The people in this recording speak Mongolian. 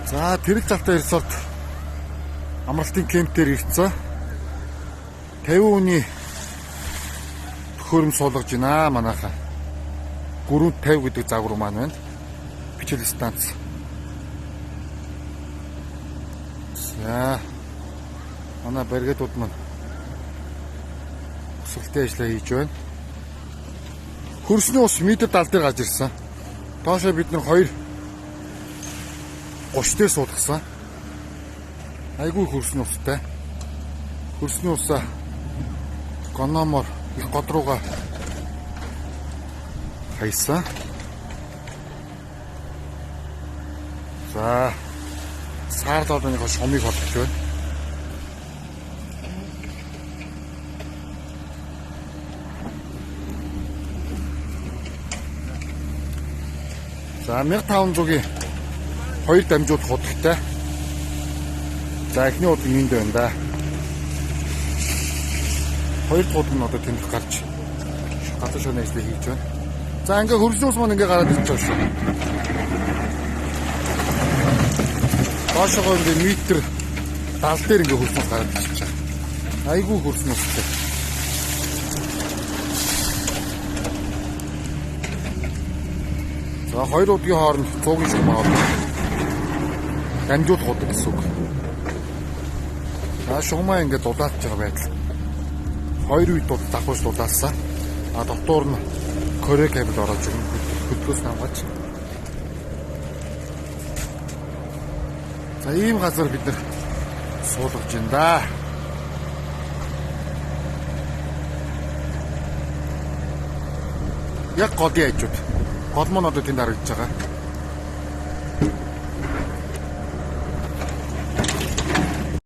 За тэрэг завтай resort амралтын кемп дээр ирсэн. 50 хүний төхөөрөм суулгаж байна манайхаа. Гүрүүнд 50 гэдэг загвар маань байна. Бичил станц. За манай баригдууд маань өсөлттэй ажиллаа хийж байна. Хөрсний ус метр тал дээр гарч ирсэн. Доошоо бид нар 2 30 дээр суулгасан. Айгүй хөрсний устай. Хөрсний усаа гономор их год руугаа хайсан. За саар долооныхоо шумыг холбож байна. За 1500-ийн 2 дамжуулах худагтай. За эхний худаг энд байна да. Хоёр дахь худаг нь одоо тэнд гарч газар шуны ажлыг хийж байна. За ингээ хөрсний ус маань ингээ гараад ирж байгаа шүү. Доошогоо ингээ метр тал дээр ингээ хөрсний ус гараад ирж байгаа. Айгүй хөрсний устай. За хоёр удгийн хооронд 100 шиг маа дамжуулах худаг гэсэн үг. За шугамаа ингээд дулаалж байгаа байдал. Хоёр үед давхарч дулаалсан. А дотор нь корек кабель ороод ирнэ. Хөдөлгөөс хамгаалж. За ийм газар бид нар суулгаж байна да. Яг голын хажууд. Гол маань одоо тэнд харагдаж байгаа.